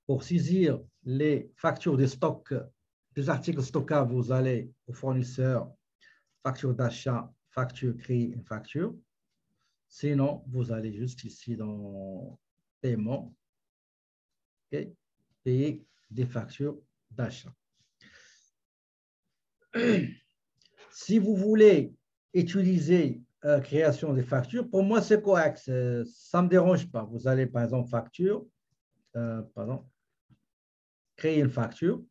Pour saisir les factures de stock, des articles stockables, vous allez au fournisseur, facture d'achat, facture, créer une facture. Sinon, vous allez juste ici dans paiement, okay, payer des factures d'achat. Si vous voulez utiliser création des factures, pour moi, c'est correct. Ça ne me dérange pas. Vous allez, par exemple, créer une facture.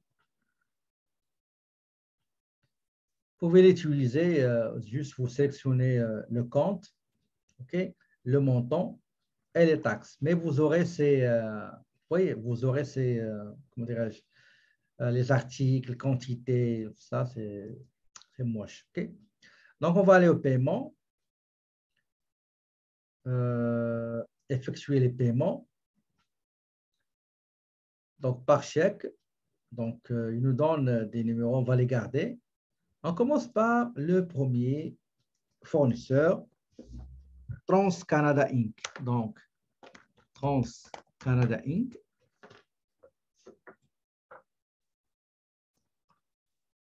Vous pouvez l'utiliser, juste vous sélectionnez le compte, okay, le montant et les taxes. Mais vous aurez comment dirais-je, les articles, quantités, ça, c'est moche. Okay? Donc, on va aller au paiement, effectuer les paiements. Donc, par chèque, donc, il nous donne des numéros, on va les garder. On commence par le premier fournisseur, TransCanada Inc. Donc, TransCanada Inc.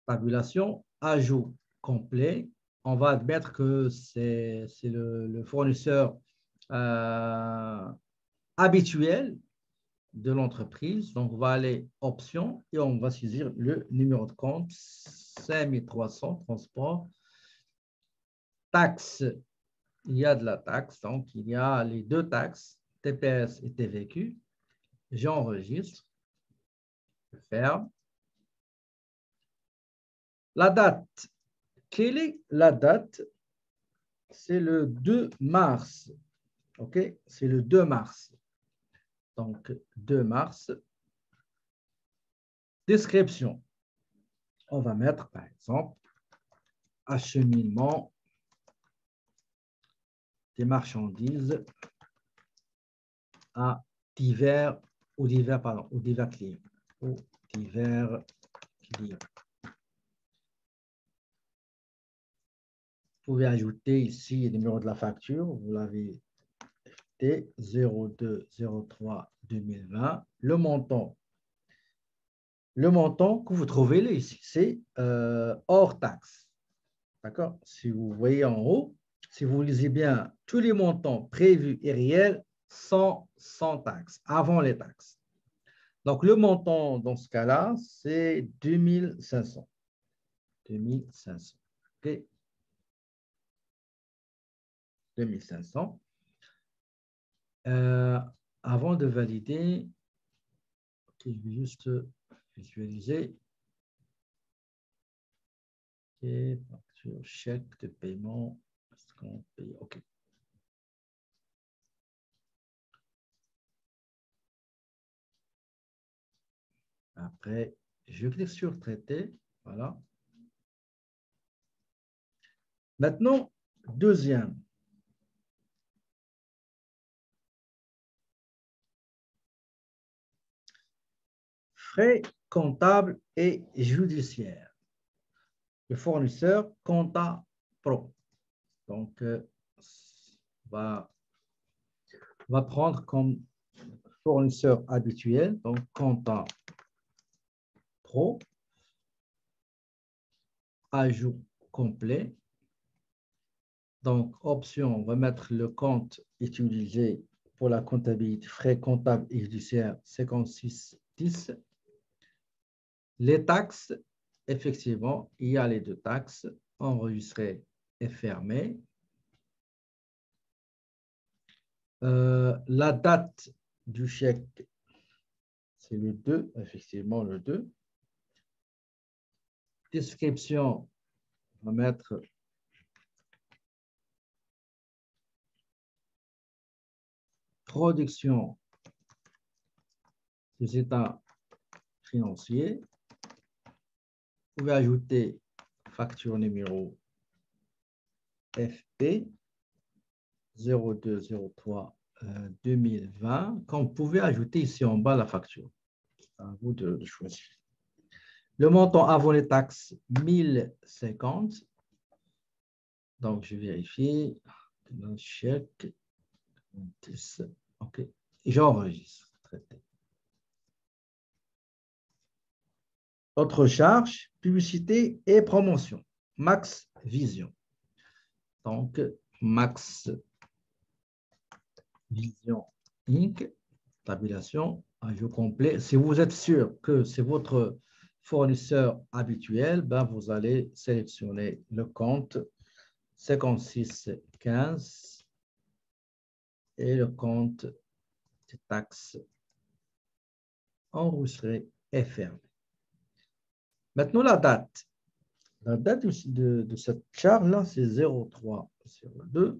Tabulation, ajout complet. On va admettre que c'est le fournisseur habituel de l'entreprise. Donc, on va aller option et on va saisir le numéro de compte 5300 transport. Taxe, il y a de la taxe. Donc, il y a les deux taxes, TPS et TVQ. J'enregistre. Je ferme. La date. Quelle est la date? C'est le 2 mars. OK? C'est le 2 mars. Donc, 2 mars. Description. On va mettre, par exemple, acheminement des marchandises à divers clients. Vous pouvez ajouter ici le numéro de la facture. Vous l'avez fait 0203-2020. Le montant que vous trouvez là ici, c'est hors taxe. D'accord? Si vous voyez en haut, si vous lisez bien, tous les montants prévus et réels sont sans taxe, avant les taxes. Donc, le montant dans ce cas-là, c'est 2500. 2500. OK? 2500. Avant de valider, okay, je vais juste visualiser. Okay, facture, chèque de paiement. Est-ce qu'on paye? OK. Après, je clique sur traiter. Voilà. Maintenant, deuxième. Frais comptables et judiciaires. Le fournisseur Compta Pro. Donc, on va prendre comme fournisseur habituel, donc Compta Pro. Ajout complet. Donc, option, on va mettre le compte utilisé pour la comptabilité, frais comptables et judiciaires 5610. Les taxes, effectivement, il y a les deux taxes, enregistrées et fermées. La date du chèque, c'est le 2, effectivement le 2. Description, on va mettre production des états financiers. Vous pouvez ajouter facture numéro FP 0203-2020, comme vous pouvez ajouter ici en bas la facture. C'est à vous de choisir. Le montant avant les taxes, 1050. Donc, je vérifie. Le chèque. OK. Et j'enregistre. Traité. Autre charge, publicité et promotion. Max Vision. Donc, Max Vision Inc. Tabulation, ajout complet. Si vous êtes sûr que c'est votre fournisseur habituel, ben vous allez sélectionner le compte 5615 et le compte de taxes enregistré et fermé. Maintenant, la date. La date de cette charge-là, c'est 0302.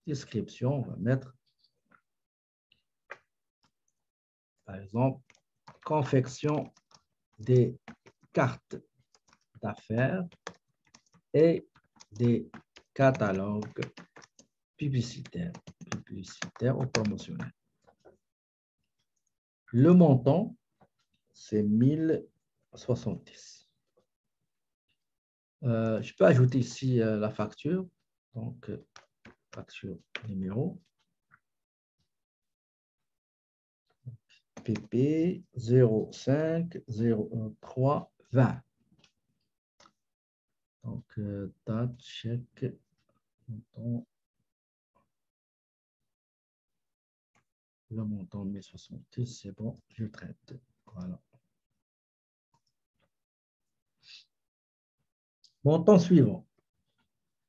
Description, on va mettre, par exemple, confection des cartes d'affaires et des catalogues publicitaires ou promotionnels. Le montant, c'est 1070. Je peux ajouter ici la facture. Donc, facture numéro. PP 05 03 20. Donc, date, chèque, montant. Le montant 1070, c'est bon, je traite. Voilà. Montant suivant.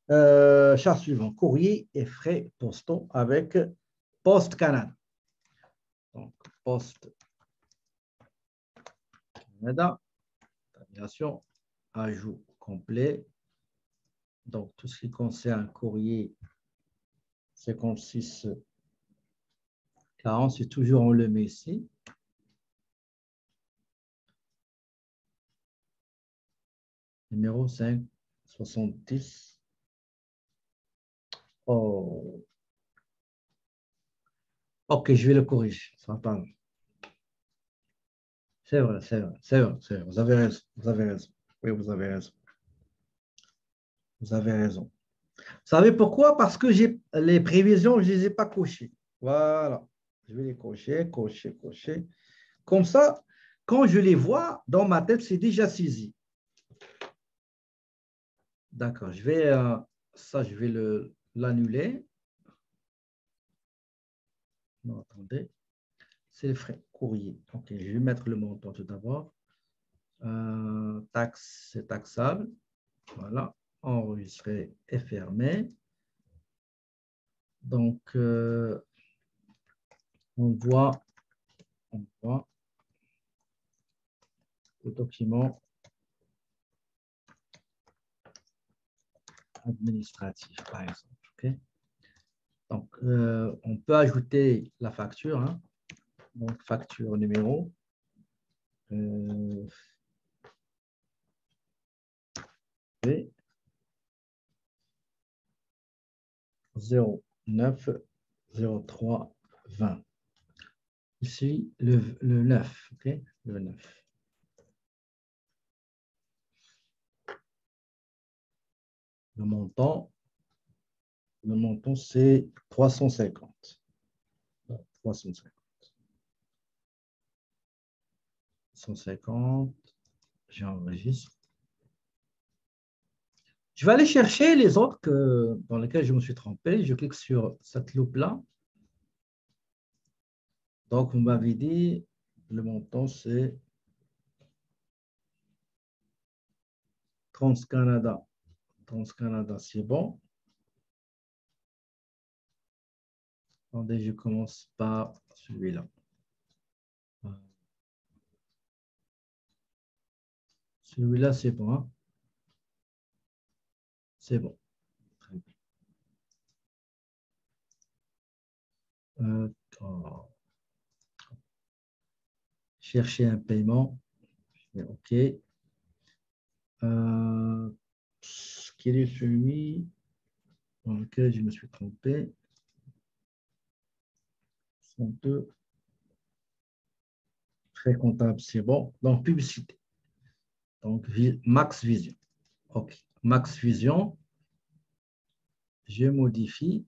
Charge suivant. Courrier et frais postaux avec Poste Canada. Donc, Poste Canada. Tabulation. Ajout complet. Donc, tout ce qui concerne courrier 56 40, c'est toujours on le met ici. Numéro 5, 70. Oh. Ok, je vais le corriger. Pardon. C'est vrai, c'est vrai, c'est vrai, c'est vrai. Vous avez raison, vous avez raison. Oui, vous avez raison. Vous avez raison. Vous savez pourquoi? Parce que les prévisions, je ne les ai pas cochées. Voilà. Je vais les cocher, cocher, cocher. Comme ça, quand je les vois, dans ma tête, c'est déjà saisi. D'accord. Ça, je vais l'annuler. Non, attendez. C'est les frais courrier. OK, je vais mettre le montant tout d'abord. Taxe, c'est taxable. Voilà. Enregistré et fermé. Donc, on voit le document administratif, par exemple. Okay? Donc, on peut ajouter la facture. Hein? Donc, facture numéro. 09 03 20. Ici, le 9. Okay? Le 9. Le montant, c'est 350. 350. 150. J'enregistre. Je vais aller chercher les autres dans lesquels je me suis trompé. Je clique sur cette loupe-là. Donc, vous m'avez dit, le montant, c'est TransCanada. TransCanada, c'est bon. Attendez, je commence par celui-là. Celui-là, c'est bon. Hein? C'est bon. Très bien. Chercher un paiement. OK. Quel est celui dans lequel je me suis trompé? 102. Frais comptable, c'est bon. Donc, publicité. Donc, Max Vision. OK. Max Vision. Je modifie.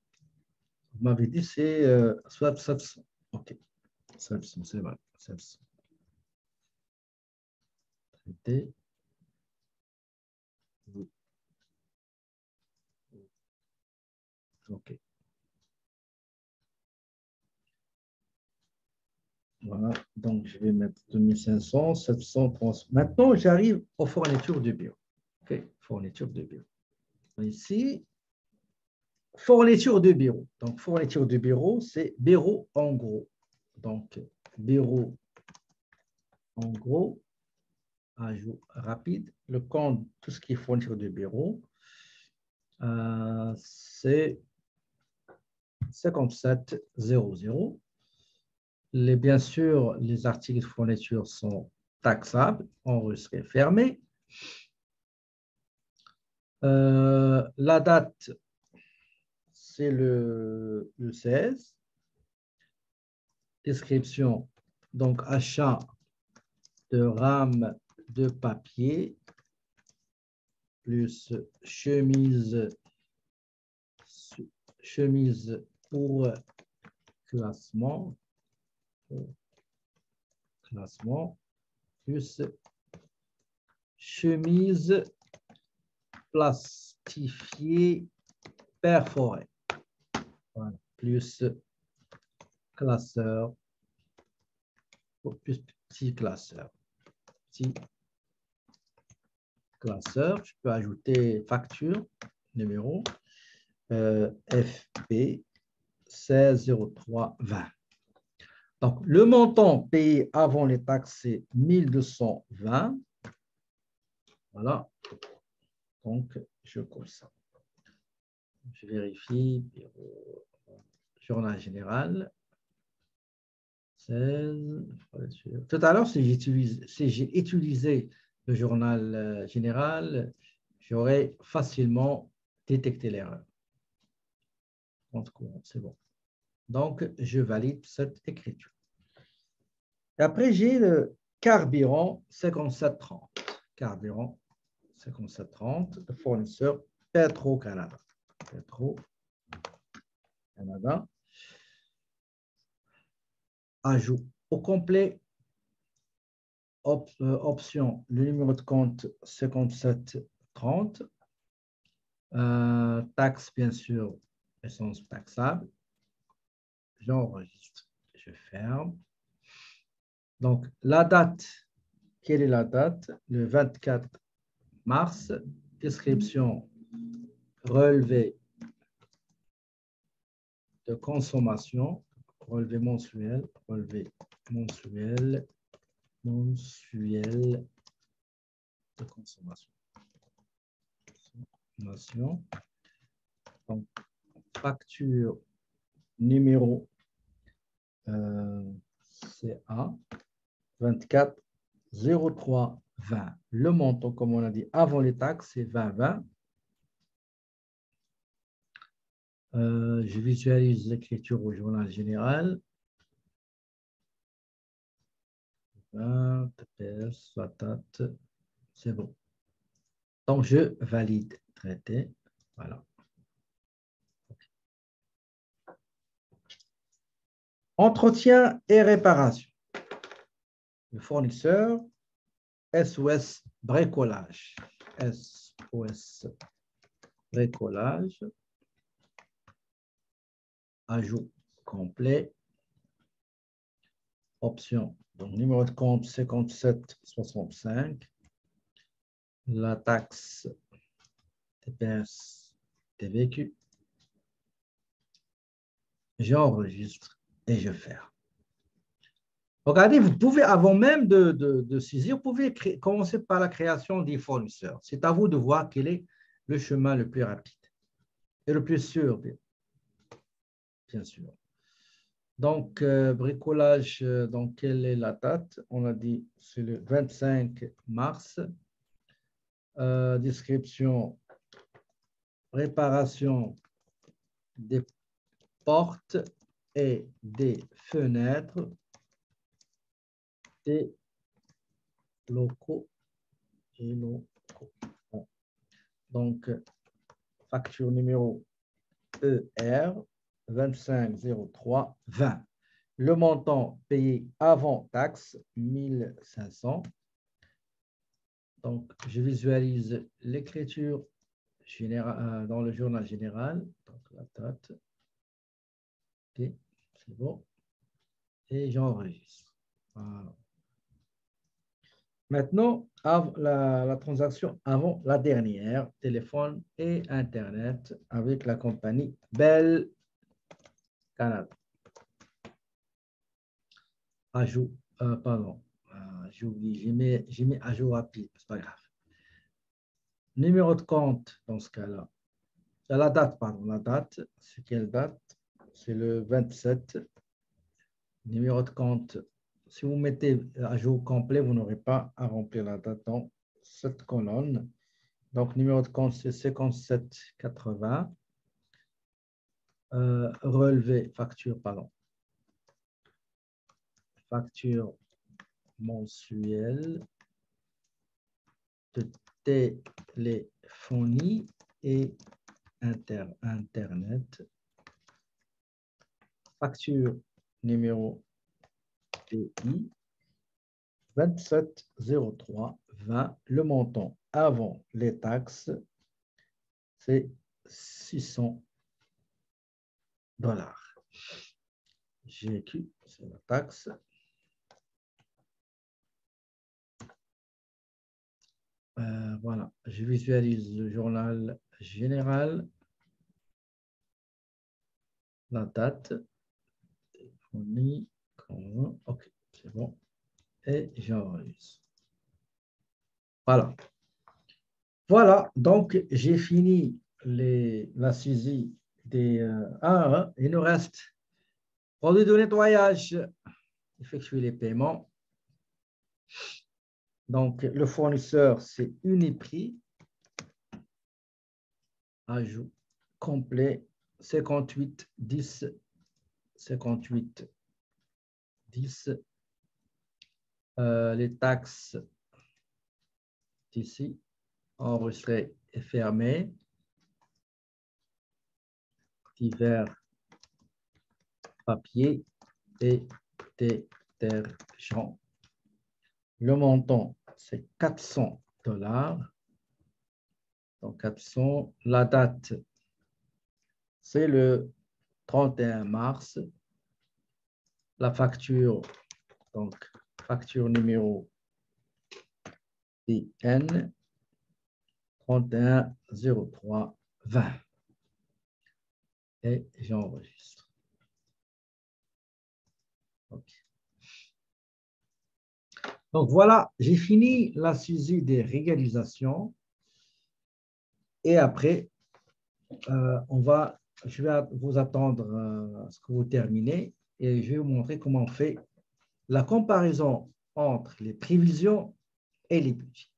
Vous m'avez dit c'est soit 700. OK. 700, c'est vrai. 700. traité. Oui. OK. Voilà, donc je vais mettre 2500, 730. Maintenant, j'arrive aux fournitures de bureau. OK, fourniture de bureau. Ici, fourniture de bureau. Donc, fourniture de bureau, c'est bureau en gros. Donc, bureau en gros, ajout rapide. Le compte, tout ce qui est fourniture de bureau, c'est 5700. Bien sûr, les articles de fourniture sont taxables, enregistrés, fermés. La date, c'est le 16. Description, donc achat de rames de papier plus chemise pour classement plus chemise plastifiée perforée. Voilà. Plus classeur, plus petit classeur. Petit classeur, je peux ajouter facture, numéro, FP 160320. Donc, le montant payé avant les taxes, c'est 1220. Voilà. Donc, je colle ça. Je vérifie. Journal général. 16. Tout à l'heure, si j'ai utilisé le journal général, j'aurais facilement détecté l'erreur. Compte courant, c'est bon. Donc, je valide cette écriture. Et après, j'ai le carburant 5730. Carburant 5730, le fournisseur Petro-Canada. Petro-Canada. Ajout au complet. Option, le numéro de compte 5730. Taxe, bien sûr, essence taxable. J'enregistre, je ferme. Donc, la date, quelle est la date? Le 24 mars. Description, relevé de consommation, relevé mensuel de consommation. Donc, facture numéro CA 24 03 20. Le montant, comme on a dit, avant les taxes, c'est 20. Je visualise l'écriture au journal général. TPS, c'est bon. Donc, je valide traité. Voilà. Entretien et réparation. Le fournisseur, SOS bricolage. SOS bricolage. Ajout complet. Option. Donc, numéro de compte 5765. La taxe TPS TVQ. J'enregistre et je ferme. Regardez, vous pouvez, avant même de saisir, vous pouvez commencer par la création des fournisseurs. C'est à vous de voir quel est le chemin le plus rapide et le plus sûr, bien sûr. Donc, bricolage, donc quelle est la date? On a dit c'est le 25 mars. Description, réparation des portes et des fenêtres des locaux et locaux. Donc, facture numéro ER 250320. Le montant payé avant taxe, 1500. Donc, je visualise l'écriture dans le journal général. Donc, la date. OK, c'est bon. Et j'enregistre. Voilà. Maintenant, la transaction avant la dernière, téléphone et Internet avec la compagnie Bell Canada. Ajout, pardon, j'oublie, j'ai mis ajout rapide, c'est pas grave. Numéro de compte dans ce cas-là. La date, pardon, la date, c'est quelle date? C'est le 27. Numéro de compte, si vous mettez ajout complet, vous n'aurez pas à remplir la date dans cette colonne. Donc, numéro de compte, c'est 5780. Relevé, facture, pardon. Facture mensuelle de téléphonie et Internet. Facture numéro TI 270320. Le montant avant les taxes, c'est $600. GQ, c'est la taxe. Voilà, je visualise le journal général, la date, OK, c'est bon, et j'enregistre. Voilà. Voilà, donc j'ai fini la saisie des 1. Il nous reste produit de nettoyage, effectuer les paiements. Donc, le fournisseur, c'est Uniprix. Ajout complet 58 10 58 10. Les taxes ici, enregistré et fermé. Divers papier et détergent. Le montant, c'est $400. Donc, 400. La date, c'est le 31 mars. La facture, donc, facture numéro IN 31 03 20. Et j'enregistre. OK. Donc, voilà, j'ai fini la saisie des régalisations. Et après, je vais vous attendre à ce que vous terminez et je vais vous montrer comment on fait la comparaison entre les prévisions et les budgets.